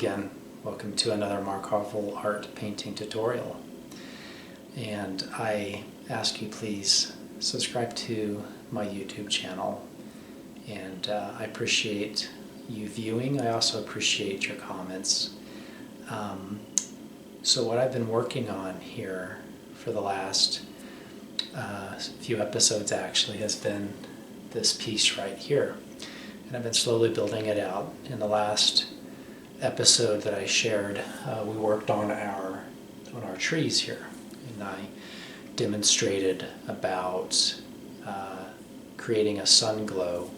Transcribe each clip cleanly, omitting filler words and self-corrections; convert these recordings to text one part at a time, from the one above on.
again. Welcome to another Marc Harvill art painting tutorial. And I ask you please subscribe to my YouTube channel. And I appreciate you viewing. I also appreciate your comments. So what I've been working on here for the last few episodes actually has been this piece right here. And I've been slowly building it out. In the last episode that I shared, we worked on our trees here, and I demonstrated about creating a sun glow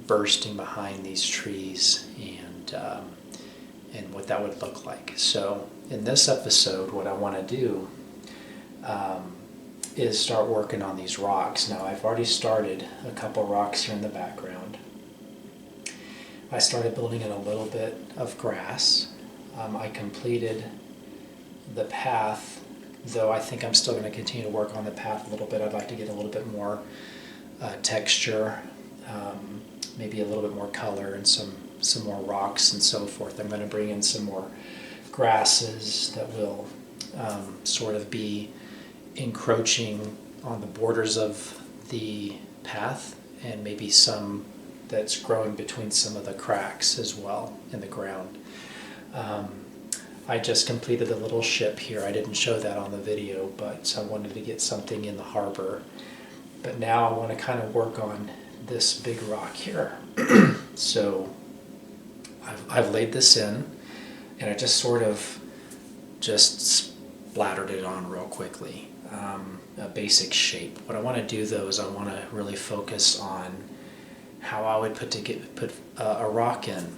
bursting behind these trees and what that would look like. So in this episode, what I want to do is start working on these rocks. Now I've already started a couple rocks here in the background. I started building in a little bit of grass. I completed the path, though I think I'm still going to continue to work on the path a little bit. I'd like to get a little bit more texture, maybe a little bit more color and some more rocks and so forth. I'm going to bring in some more grasses that will sort of be encroaching on the borders of the path, and maybe some that's growing between some of the cracks as well in the ground. I just completed a little ship here. I didn't show that on the video, but I wanted to get something in the harbor. But now I want to kind of work on this big rock here. So I've laid this in, and I just sort of just splattered it on real quickly. A basic shape. What I want to do though is I want to really focus on how I would put a rock in.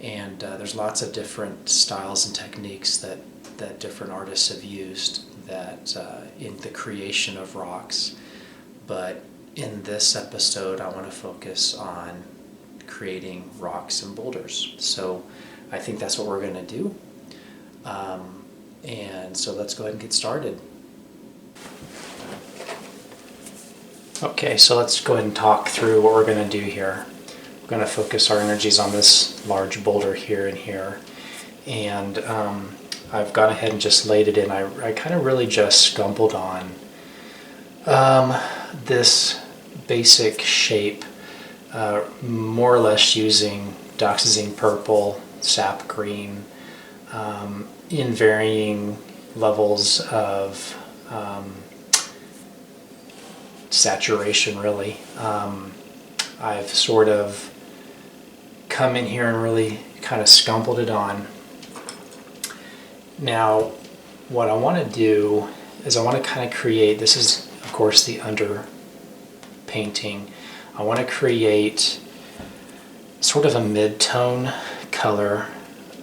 And there's lots of different styles and techniques that different artists have used that in the creation of rocks. But in this episode, I want to focus on creating rocks and boulders. So I think that's what we're going to do. And so let's go ahead and get started. Okay, so let's go ahead and talk through what we're going to do here. We're going to focus our energies on this large boulder here and here. And I've gone ahead and just laid it in. I kind of really just stumbled on this basic shape, more or less using dioxazine purple, sap green, in varying levels of saturation, really. I've sort of come in here and really kind of stumbled it on. Now, what I want to do is I want to kind of create, this is of course the under painting. I want to create sort of a mid-tone color,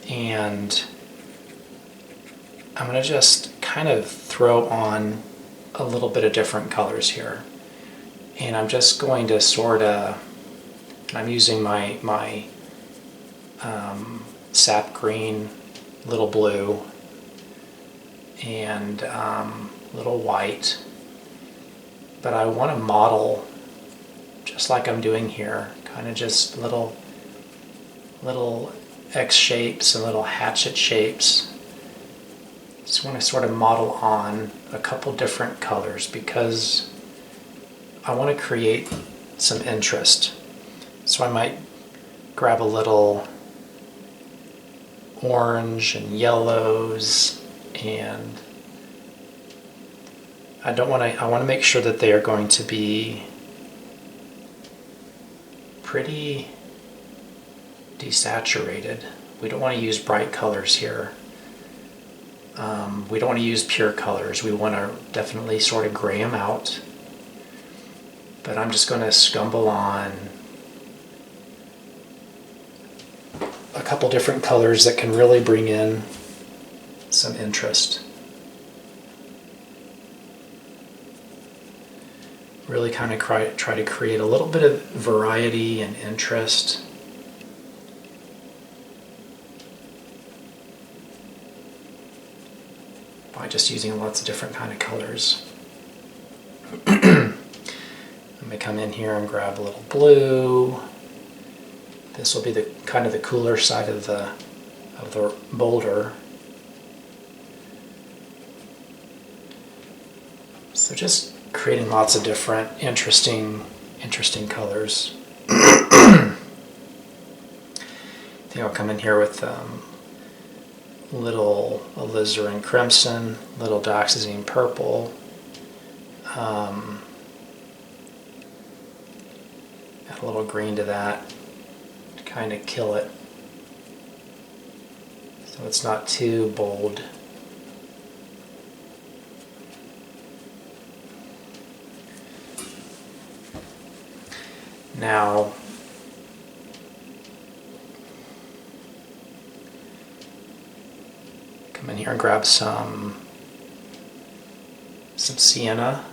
and I'm going to just kind of throw on a little bit of different colors here. And I'm just going to sort of, I'm using my sap green, little blue, and little white. But I want to model, just like I'm doing here, kind of just little X shapes and little hatchet shapes. Just want to sort of model on a couple different colors because I want to create some interest. So I might grab a little orange and yellows, and I want to make sure that they are going to be pretty desaturated. We don't want to use bright colors here. We don't want to use pure colors. We want to definitely sort of gray them out. But I'm just going to scumble on a couple different colors that can really bring in some interest. Really kind of try to create a little bit of variety and interest. By just using lots of different kind of colors. I'm going to come in here and grab a little blue, This will be the kind of the cooler side of the boulder. So just creating lots of different interesting colors. I think I'll come in here with little alizarin crimson, little dioxazine purple, add a little green to that to kind of kill it so it's not too bold. Now, come in here and grab some sienna.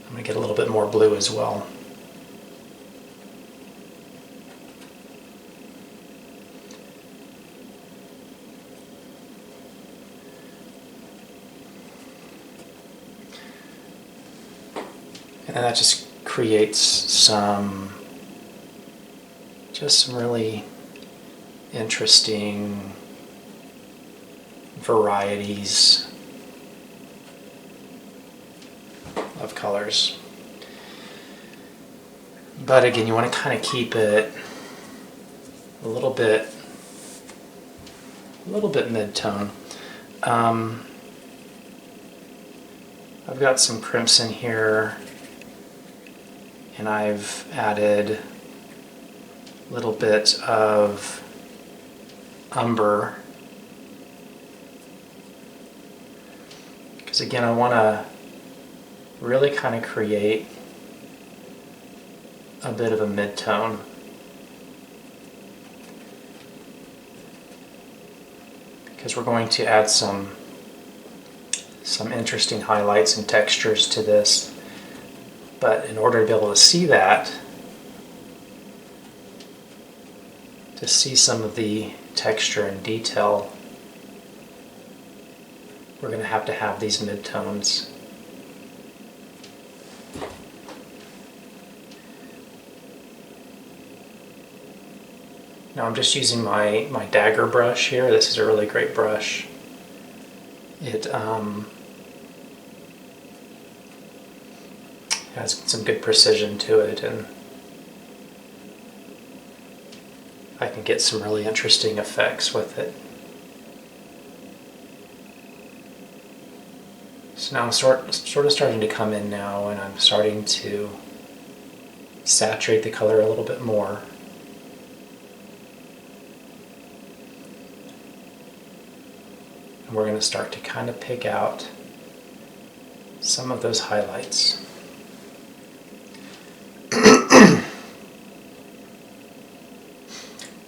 I'm going to get a little bit more blue as well. And that just creates some really interesting varieties of colors. But again, you want to kind of keep it a little bit mid-tone. I've got some crimson here, and I've added a little bit of umber, because again I want to really kind of create a bit of a mid-tone. Because we're going to add some interesting highlights and textures to this. But in order to be able to see that, to see some of the texture and detail, we're going to have these midtones. Now I'm just using my dagger brush here. This is a really great brush. It has some good precision to it, and I can get some really interesting effects with it. So now I'm sort of starting to come in now, and I'm starting to saturate the color a little bit more. And we're going to start to kind of pick out some of those highlights.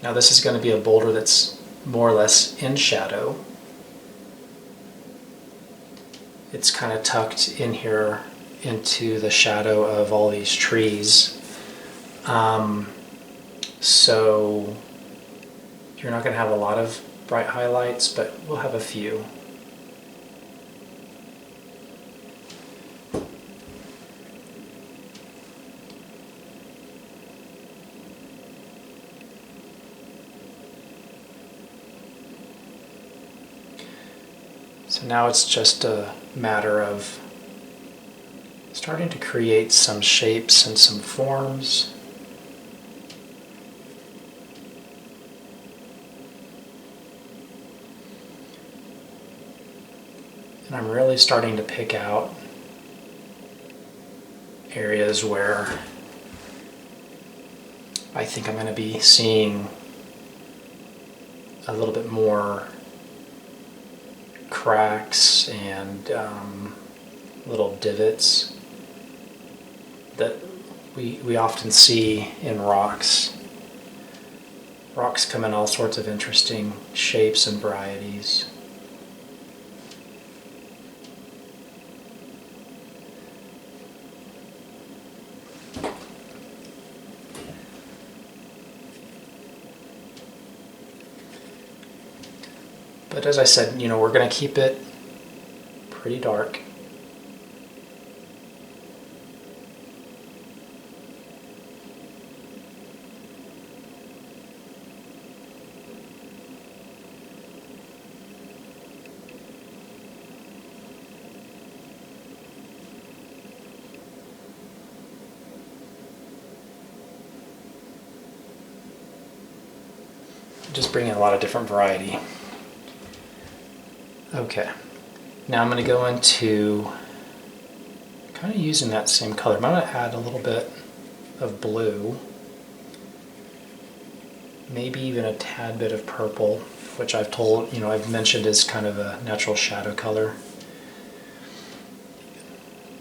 Now this is going to be a boulder that's more or less in shadow. It's kind of tucked in here into the shadow of all these trees. So you're not going to have a lot of bright highlights, but we'll have a few. So now it's just a matter of starting to create some shapes and some forms. And I'm really starting to pick out areas where I think I'm going to be seeing a little bit more cracks and little divots that we often see in rocks. Rocks come in all sorts of interesting shapes and varieties. But as I said, we're going to keep it pretty dark. Just bringing a lot of different variety. Okay, now I'm going to go into kind of using that same color. I'm going to add a little bit of blue, maybe even a tad bit of purple, which I've mentioned is kind of a natural shadow color.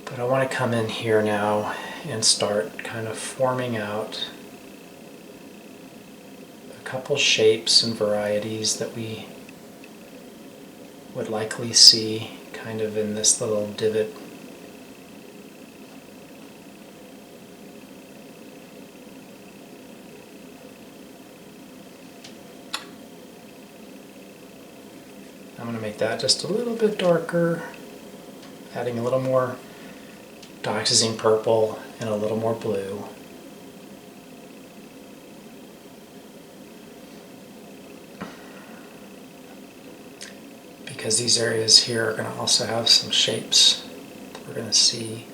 But I want to come in here now and start kind of forming out a couple shapes and varieties that we would likely see kind of in this little divot. I'm going to make that just a little bit darker, adding a little more dioxazine purple and a little more blue. Because these areas here are going to also have some shapes that we're going to see.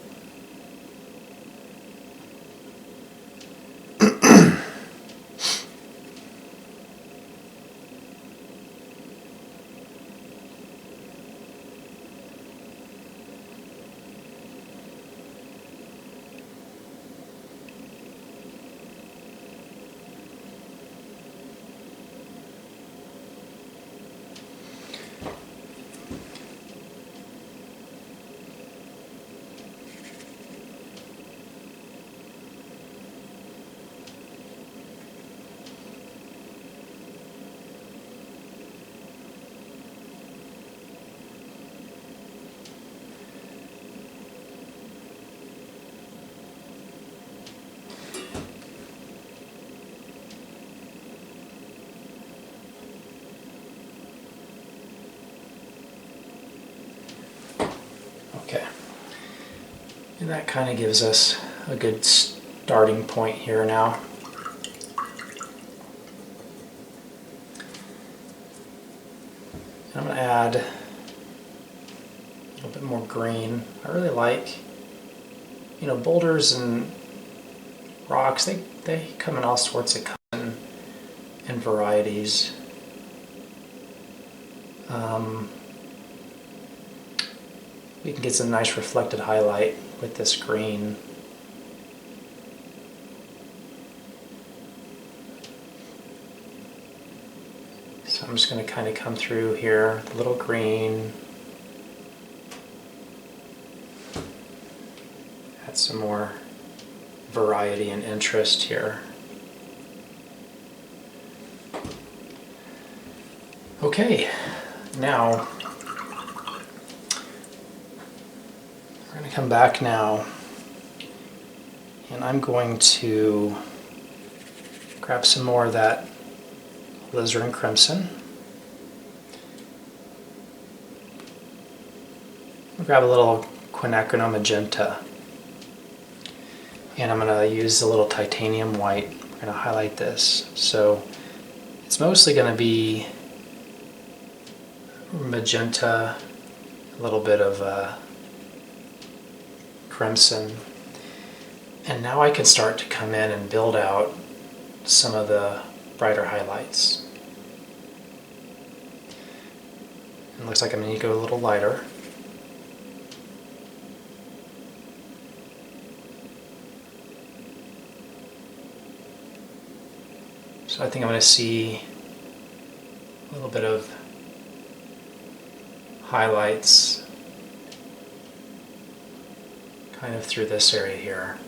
Okay, and that kind of gives us a good starting point here now. And I'm going to add a little bit more green. I really like, boulders and rocks, they come in all sorts of colors and varieties. You can get some nice reflected highlight with this green. So I'm just going to kind of come through here with a little green. Add some more variety and interest here. Okay, now we're going to come back now, and I'm going to grab some more of that alizarin crimson. I'll grab a little quinacridone magenta, and I'm going to use a little titanium white. We're going to highlight this. So it's mostly going to be magenta, a little bit of crimson, and now I can start to come in and build out some of the brighter highlights. It looks like I'm going to go a little lighter. So I think I'm going to see a little bit of highlights kind of through this area here.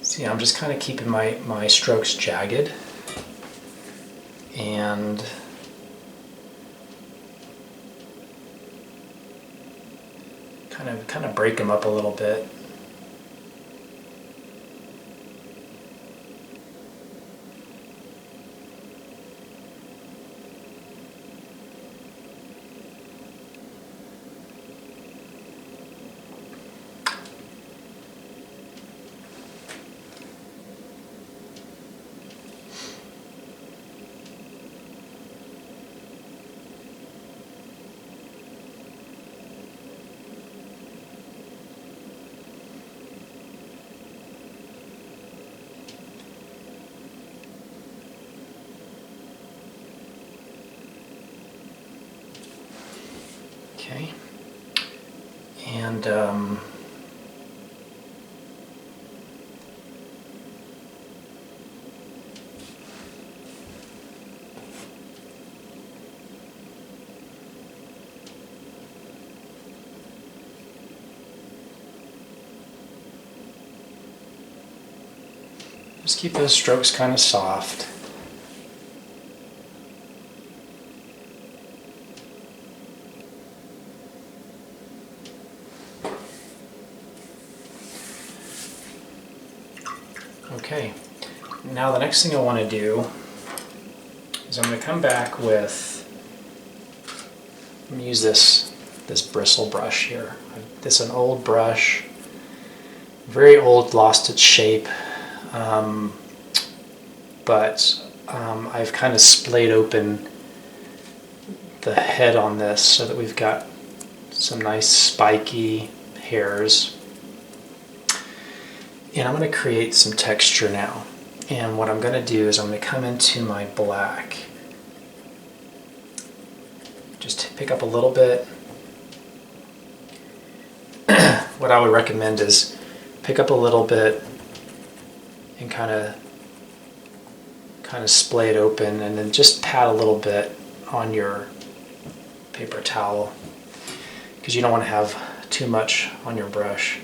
See, I'm just kind of keeping my strokes jagged and kind of break them up a little bit. Okay, and just keep those strokes kind of soft. Okay, now the next thing I want to do is I'm going to come back with, I'm going to use this bristle brush here. This is an old brush, very old, lost its shape, but I've kind of splayed open the head on this so that we've got some nice spiky hairs. And I'm going to create some texture now. And what I'm going to do is I'm going to come into my black. Just pick up a little bit. What I would recommend is pick up a little bit and kind of splay it open, and then just pat a little bit on your paper towel, because you don't want to have too much on your brush.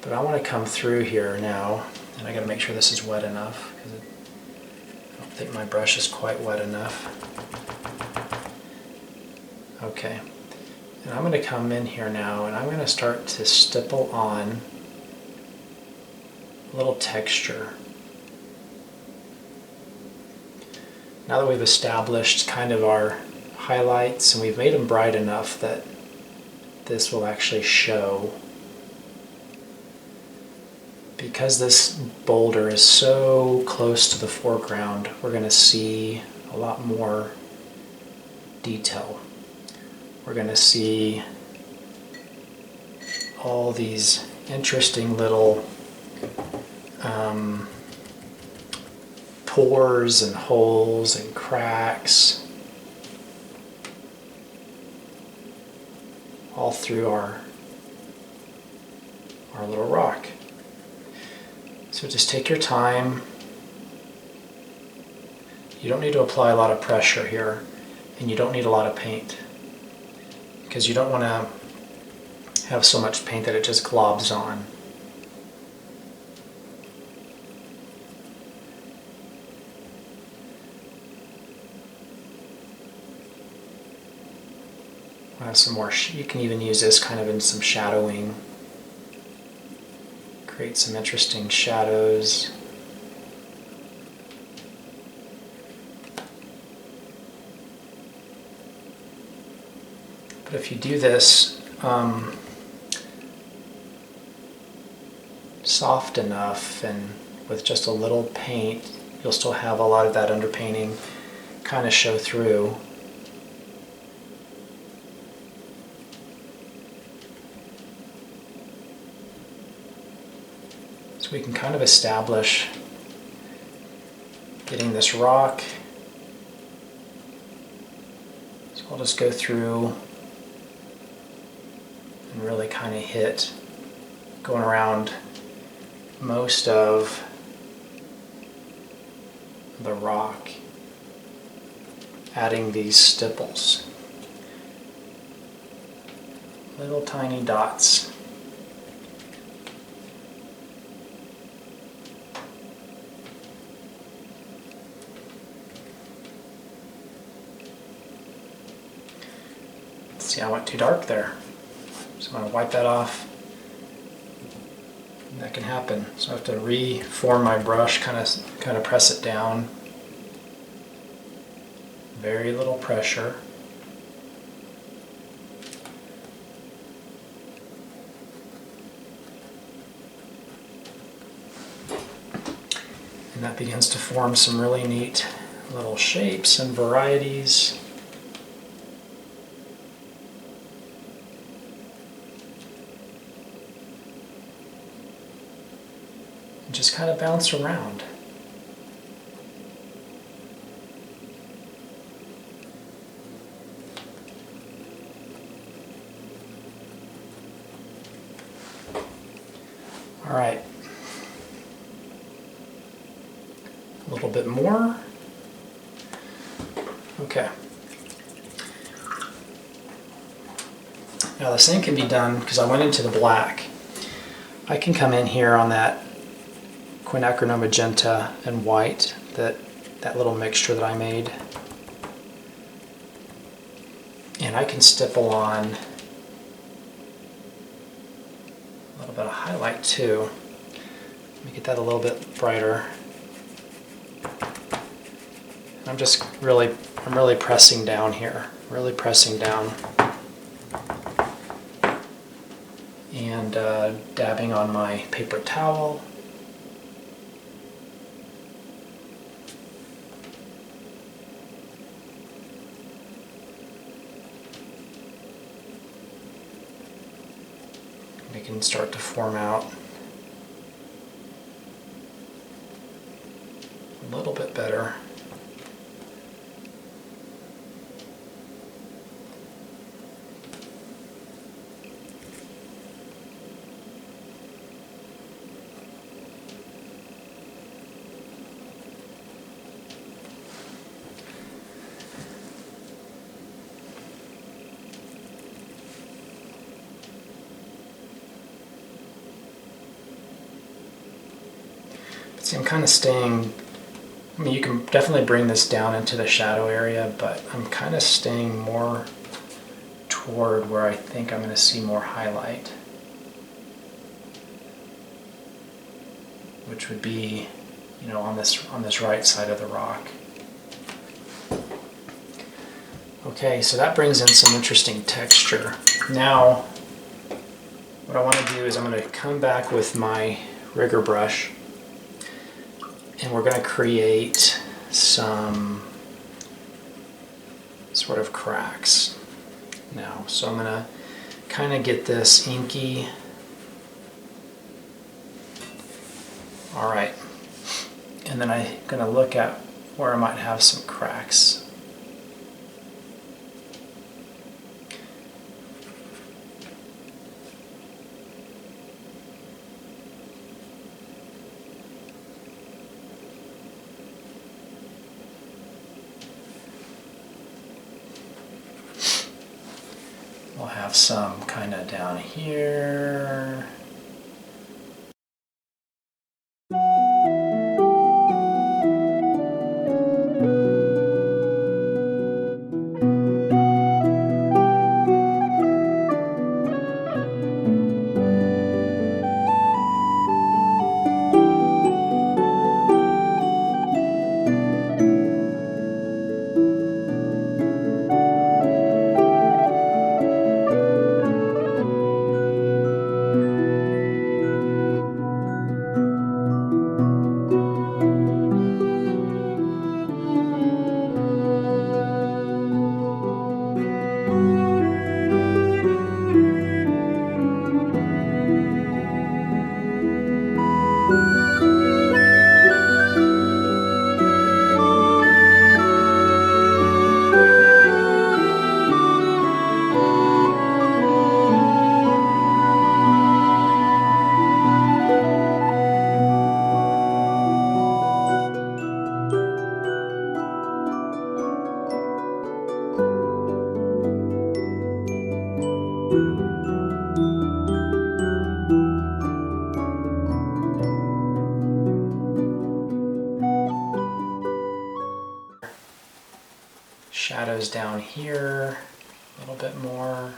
But I want to come through here now, and I got to make sure this is wet enough, because I don't think my brush is quite wet enough. Okay, and I'm going to come in here now, and I'm going to start to stipple on a little texture. Now that we've established kind of our highlights, and we've made them bright enough that this will actually show. Because this boulder is so close to the foreground, we're going to see a lot more detail. We're going to see all these interesting little pores and holes and cracks all through our little rock. So just take your time. You don't need to apply a lot of pressure here, and you don't need a lot of paint, because you don't want to have so much paint that it just globs on. I have some more. You can even use this kind of in some shadowing. Create some interesting shadows. But if you do this soft enough and with just a little paint, you'll still have a lot of that underpainting kind of show through. We can kind of establish getting this rock. So I'll just go through and really kind of hit, going around most of the rock, adding these stipples, little tiny dots. See, I went too dark there. So I'm going to wipe that off. And that can happen. So I have to reform my brush, kind of press it down. Very little pressure. And that begins to form some really neat little shapes and varieties. And just kind of bounce around. All right. A little bit more. Okay. Now the same can be done, because I went into the black. I can come in here on that quinacridone magenta and white, that little mixture that I made. And I can stipple on a little bit of highlight too. Let me get that a little bit brighter. I'm really pressing down here, really pressing down, and dabbing on my paper towel. We can start to form out a little bit better. See, I'm kind of staying, I mean, you can definitely bring this down into the shadow area, but I'm kind of staying more toward where I think I'm going to see more highlight, which would be, you know, on this right side of the rock. Okay, so that brings in some interesting texture. Now, what I want to do is I'm going to come back with my rigger brush, and we're going to create some sort of cracks now. So I'm going to kind of get this inky. All right. And then I'm going to look at where I might have some cracks. We'll have some kind of down here. Shadows down here, a little bit more.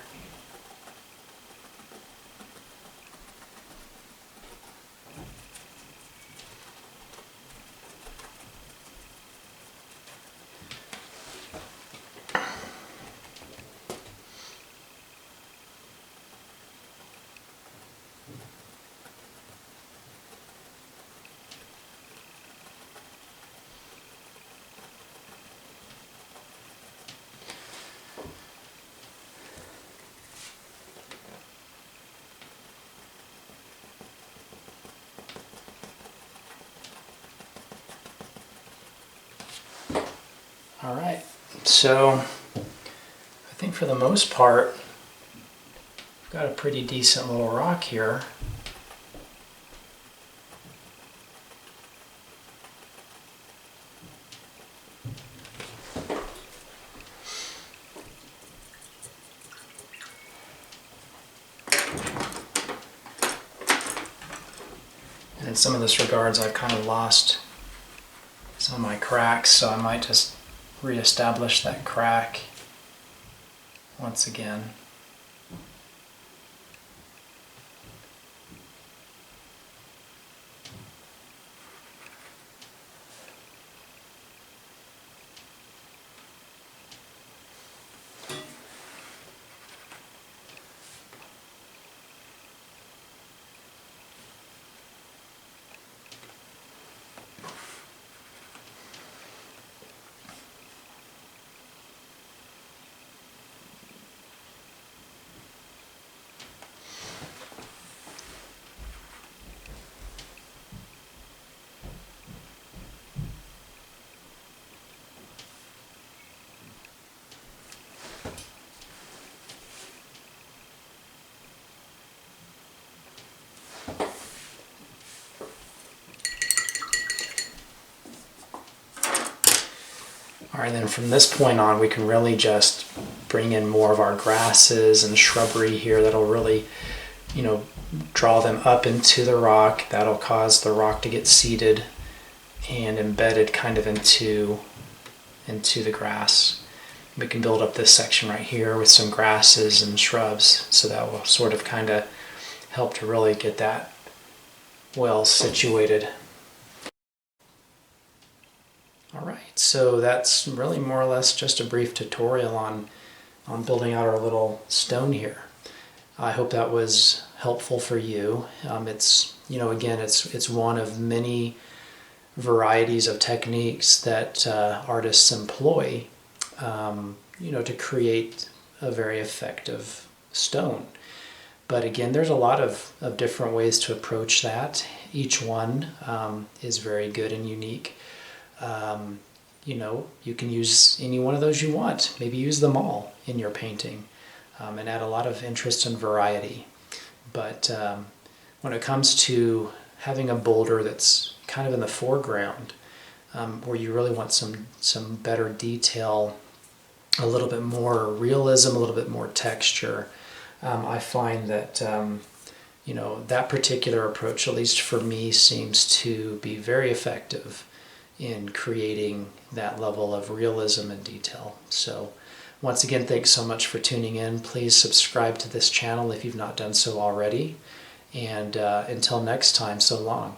All right, so I think for the most part, I've got a pretty decent little rock here. And in some of this regards, I've kind of lost some of my cracks, so I might just reestablish that crack once again. All right, then from this point on, we can really just bring in more of our grasses and shrubbery here that'll really, draw them up into the rock. That'll cause the rock to get seated and embedded kind of into the grass. We can build up this section right here with some grasses and shrubs, so that will sort of kind of help to really get that well situated. All right, so that's really more or less just a brief tutorial on building out our little stone here. I hope that was helpful for you. It's, again, it's one of many varieties of techniques that artists employ, to create a very effective stone. But again, there's a lot of different ways to approach that. Each one is very good and unique. You can use any one of those you want. Maybe use them all in your painting and add a lot of interest and variety. But when it comes to having a boulder that's kind of in the foreground, where you really want some better detail, a little bit more realism, a little bit more texture, I find that that particular approach, at least for me, seems to be very effective in creating that level of realism and detail. So once again, thanks so much for tuning in. Please subscribe to this channel if you've not done so already. And until next time, so long.